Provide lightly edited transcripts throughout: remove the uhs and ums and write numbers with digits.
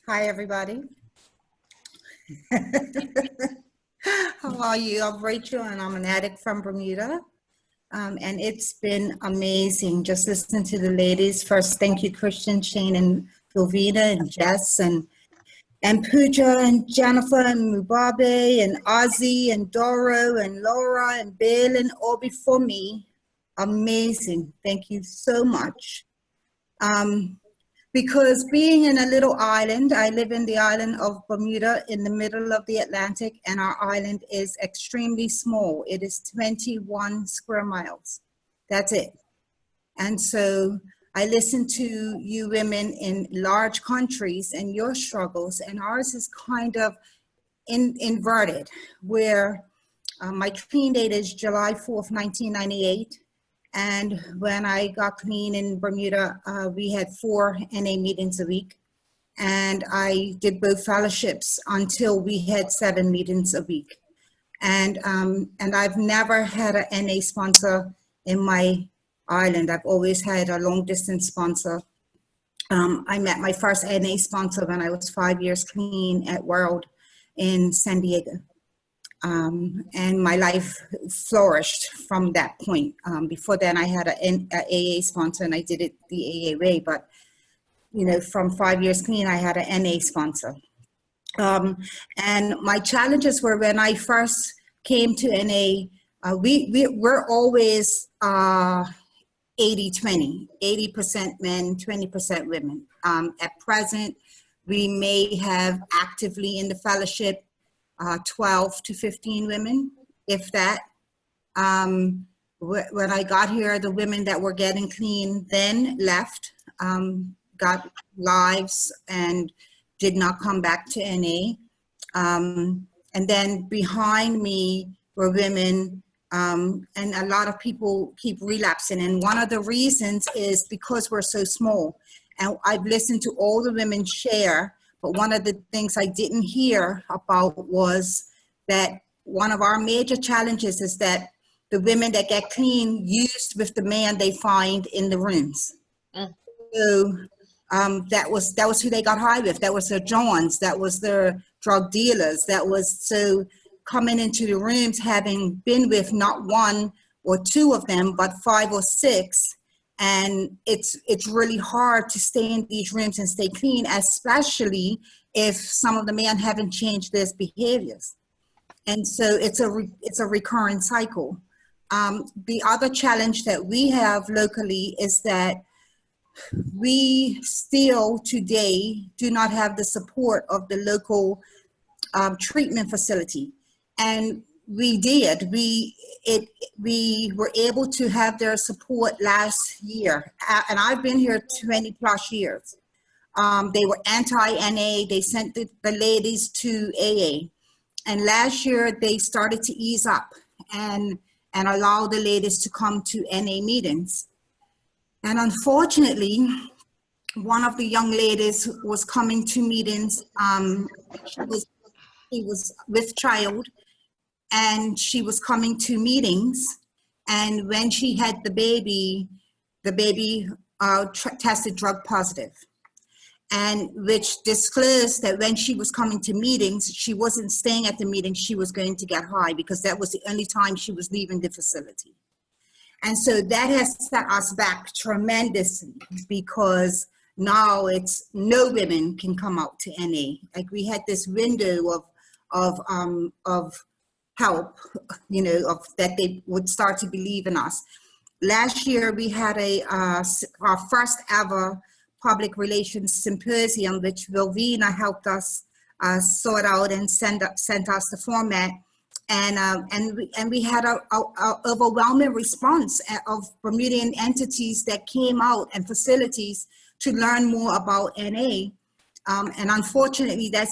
Hi, everybody. How are you? I'm Rachel, and I'm an addict from Bermuda. And it's been amazing just listening to the ladies. First, thank you, Christian, Shane, and Vilvina, and Jess, and Pooja, and Jennifer, and Mubabe, and Ozzy, and Doro, and Laura, and Bill, and all before me. Amazing. Thank you so much. Because being in a little island, I live in the island of Bermuda in the middle of the Atlantic, and our island is extremely small. It is 21 square miles. That's it. And so I listen to you women in large countries and your struggles, and ours is kind of inverted, where my clean date is July 4th, 1998. And when I got clean in Bermuda, we had 4 NA meetings a week. And I did both fellowships until we had 7 meetings a week. And I've never had an NA sponsor in my island. I've always had a long distance sponsor. I met my first NA sponsor when I was 5 years clean at World in San Diego. And my life flourished from that point. Before then, I had an AA sponsor, and I did it the AA way. But, you know, from 5 years clean, I had an NA sponsor. And my challenges were when I first came to NA, we're always 80-20, 80% men, 20% women. At present, we may have actively in the fellowship 12 to 15 women, if that. When I got here, the women that were getting clean then left, got lives, and did not come back to NA. And then behind me were women, and a lot of people keep relapsing. And one of the reasons is because we're so small. And I've listened to all the women share, but one of the things I didn't hear about was that one of our major challenges is that the women that get clean used with the man they find in the rooms. So that was who they got high with. That was their Johns. That was their drug dealers. That was so coming into the rooms, having been with not 1 or 2 of them, but 5 or 6. And it's really hard to stay in these rooms and stay clean, especially if some of the men haven't changed their behaviors. And so it's a recurring cycle. The other challenge that we have locally is that we still today do not have the support of the local treatment facility. And we did. We were able to have their support last year, and I've been here 20 plus years. They were anti-NA. They sent the ladies to AA, and last year they started to ease up and allow the ladies to come to NA meetings. And unfortunately, one of the young ladies was coming to meetings. She was with child, and she was coming to meetings, and when she had the baby tested drug positive, and which disclosed that when she was coming to meetings, she wasn't staying at the meeting, she was going to get high, because that was the only time she was leaving the facility. And so that has set us back tremendously, because now it's no women can come out to NA. Like, we had this window of help, you know, of that they would start to believe in us. Last year, we had our first ever public relations symposium, which Vilvina helped us sort out and sent us the format. And we had a overwhelming response of Bermudian entities that came out and facilities to learn more about NA. And unfortunately, that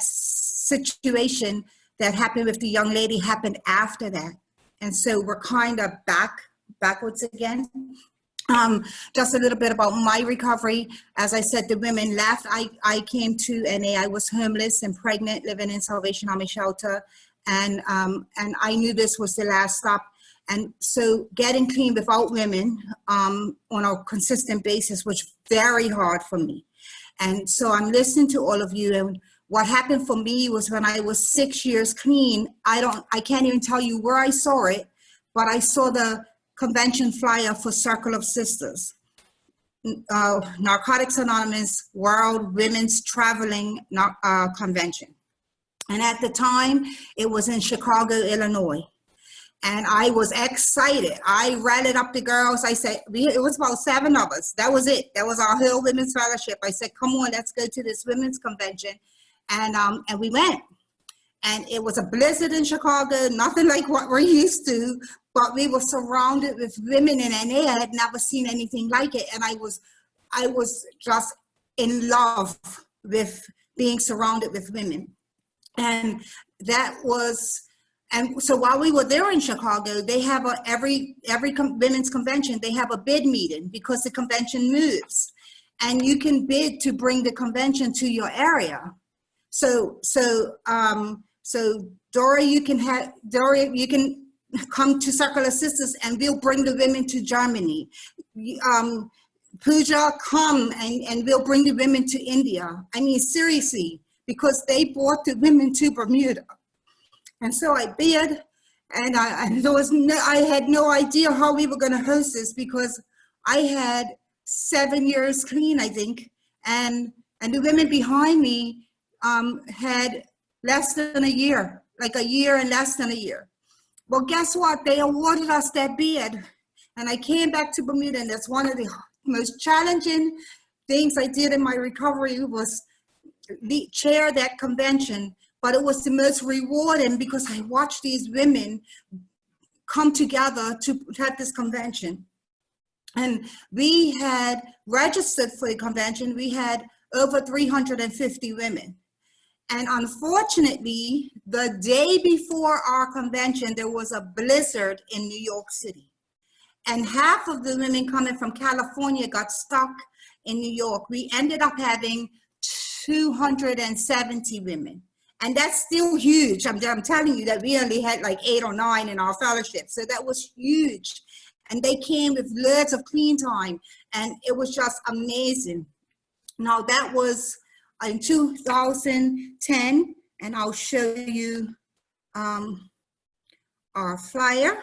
situation that happened with the young lady happened after that. And so we're kind of backwards again. Just a little bit about my recovery. As I said, the women left. I came to NA. I was homeless and pregnant, living in Salvation Army shelter. And I knew this was the last stop. And so getting clean without women on a consistent basis was very hard for me. And so I'm listening to all of you. And what happened for me was when I was 6 years clean, I can't even tell you where I saw it, but I saw the convention flyer for Circle of Sisters. Narcotics Anonymous World Women's Traveling Convention. And at the time, it was in Chicago, Illinois. And I was excited. I rallied up the girls. I said, it was about 7 of us. That was it. That was our whole women's fellowship. I said, come on, let's go to this women's convention. And we went. And it was a blizzard in Chicago, nothing like what we're used to, but we were surrounded with women in NA. I had never seen anything like it. And I was just in love with being surrounded with women. And that was, and so while we were there in Chicago, they have every women's convention, they have a bid meeting because the convention moves. And you can bid to bring the convention to your area. So Dora, you can come to Circle of Sisters and we'll bring the women to Germany. Pooja, come and we'll bring the women to India. I mean, seriously, because they brought the women to Bermuda. And so I bid, and I had no idea how we were going to host this because I had 7 years clean, I think, and the women behind me had less than a year, like a year and less than a year. Well, guess what? They awarded us that bid, and I came back to Bermuda, and that's one of the most challenging things I did in my recovery was chair that convention. But it was the most rewarding because I watched these women come together to have this convention. And we had registered for the convention. We had over 350 women. And unfortunately, the day before our convention, there was a blizzard in New York City. And half of the women coming from California got stuck in New York. We ended up having 270 women. And that's still huge. I'm telling you that we only had like 8 or 9 in our fellowship. So that was huge. And they came with loads of clean time. And it was just amazing. Now that was in 2010. And I'll show you our flyer.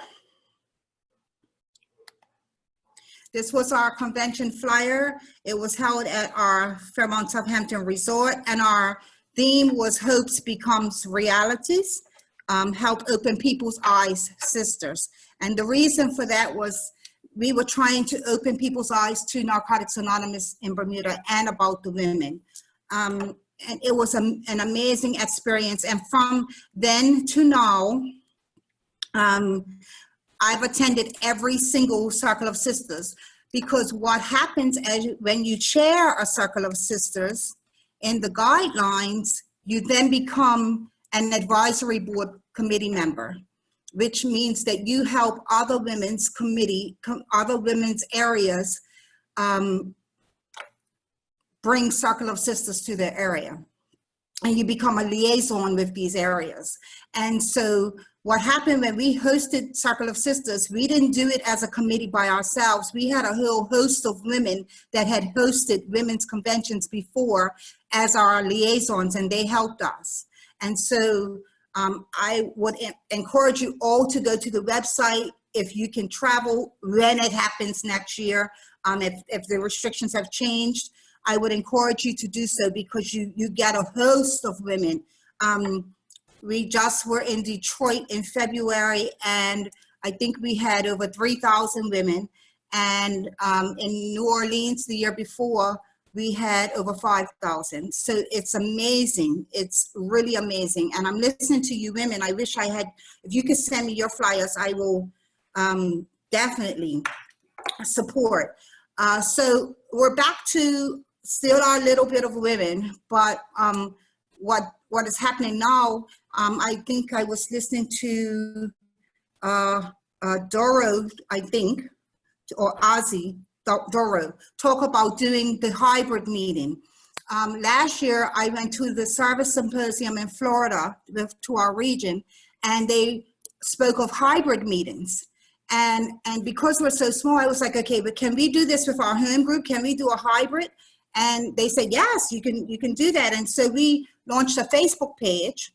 This was our convention flyer. It was held at our Fairmont Southampton Resort. And our theme was Hopes Becomes Realities, help open people's eyes, sisters. And the reason for that was we were trying to open people's eyes to Narcotics Anonymous in Bermuda and about the women. And it was an amazing experience. And from then to now, I've attended every single Circle of Sisters because what happens when you chair a Circle of Sisters, in the guidelines, you then become an advisory board committee member, which means that you help other women's other women's areas bring Circle of Sisters to their area. And you become a liaison with these areas. And so what happened when we hosted Circle of Sisters, we didn't do it as a committee by ourselves. We had a whole host of women that had hosted women's conventions before as our liaisons, and they helped us. And so I would encourage you all to go to the website if you can travel when it happens next year. If the restrictions have changed, I would encourage you to do so because you get a host of women. We just were in Detroit in February, and I think we had over 3,000 women. And in New Orleans the year before, we had over 5,000. So it's amazing. It's really amazing. And I'm listening to you women. I wish I had, if you could send me your flyers, I will definitely support. So we're back to still our little bit of women, but what is happening now, I think I was listening to Doro, I think, or Ozzy, Doro, talk about doing the hybrid meeting. Last year, I went to the Service Symposium in Florida to our region, and they spoke of hybrid meetings. And because we're so small, I was like, okay, but can we do this with our home group? Can we do a hybrid? And they said, yes, you can do that. And so we launched a Facebook page,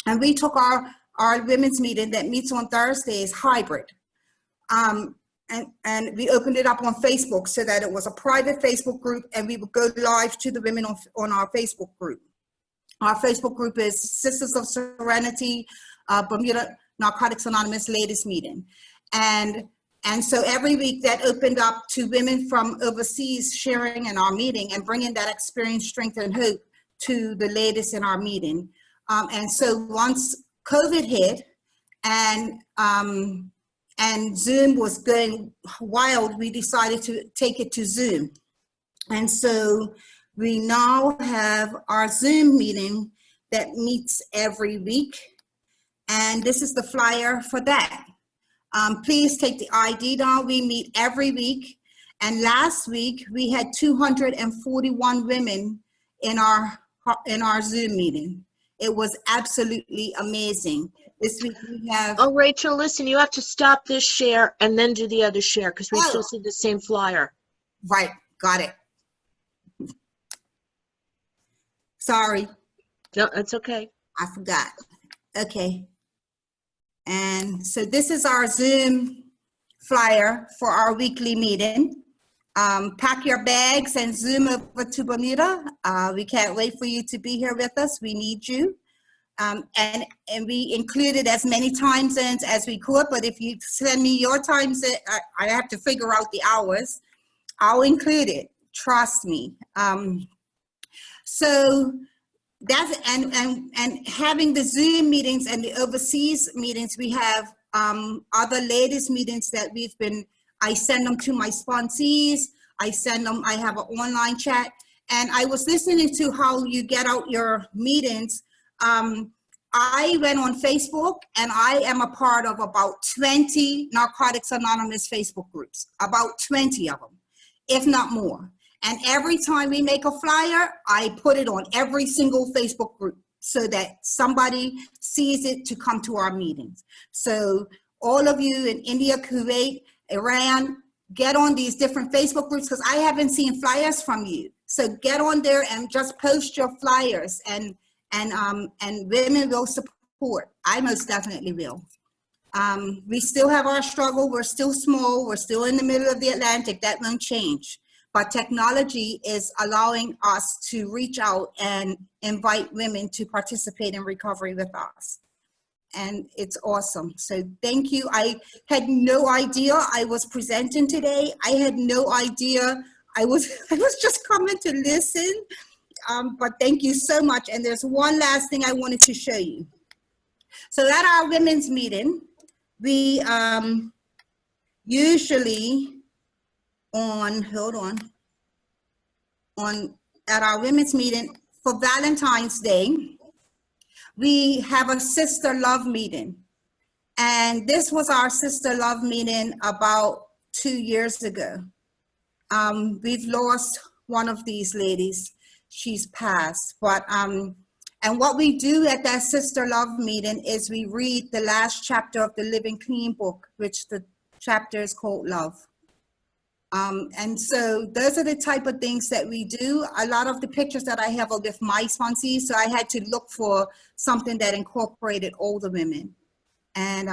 and we took our women's meeting that meets on Thursdays hybrid. And we opened it up on Facebook so that it was a private Facebook group, and we would go live to the women on our Facebook group. Our Facebook group is Sisters of Serenity, Bermuda Narcotics Anonymous Ladies Meeting. And so every week that opened up to women from overseas sharing in our meeting and bringing that experience, strength, and hope to the ladies in our meeting. And so once COVID hit and Zoom was going wild, we decided to take it to Zoom. And so we now have our Zoom meeting that meets every week. And this is the flyer for that. Please take the ID down. We meet every week. And last week we had 241 women in our Zoom meeting. It was absolutely amazing. This week we have... Oh, Rachel, listen, you have to stop this share and then do the other share because we still see the same flyer. Right, got it. Sorry. No, that's okay. I forgot. Okay. And so this is our Zoom flyer for our weekly meeting. Pack your bags and Zoom over to Bermuda. We can't wait for you to be here with us. We need you. And we included as many time zones as we could, but if you send me your time zone, I have to figure out the hours. I'll include it, trust me. So that's, and having the Zoom meetings and the overseas meetings, we have other ladies meetings that I send them to my sponsees. I have an online chat, and I was listening to how you get out your meetings. I went on Facebook, and I am a part of about 20 Narcotics Anonymous Facebook groups, about 20 of them, if not more. And every time we make a flyer, I put it on every single Facebook group so that somebody sees it to come to our meetings. So all of you in India, Kuwait, Iran, get on these different Facebook groups, because I haven't seen flyers from you. So get on there and just post your flyers, and women will support. I most definitely will. We still have our struggle. We're still small. We're still in the middle of the Atlantic. That won't change. But technology is allowing us to reach out and invite women to participate in recovery with us. And it's awesome. So thank you. I had no idea I was presenting today. I had no idea. I was just coming to listen. But thank you so much. And there's one last thing I wanted to show you. So at our women's meeting, we usually at our women's meeting for Valentine's Day, we have a sister love meeting. And this was our sister love meeting about 2 years ago. We've lost one of these ladies. She's passed, but and what we do at that sister love meeting is we read the last chapter of the Living Clean book, which the chapter is called Love. And so those are the type of things that we do. A lot of the pictures that I have are with my sponsees, so I had to look for something that incorporated all the women. And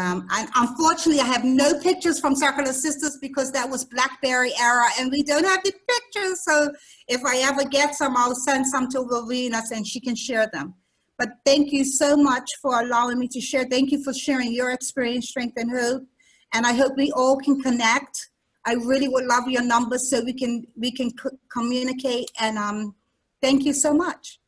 unfortunately, I have no pictures from Circle of Sisters because that was BlackBerry era, and we don't have the pictures. So if I ever get some, I'll send some to Rowena and she can share them. But thank you so much for allowing me to share. Thank you for sharing your experience, strength, and hope. And I hope we all can connect. I really would love your numbers so we can communicate. And thank you so much.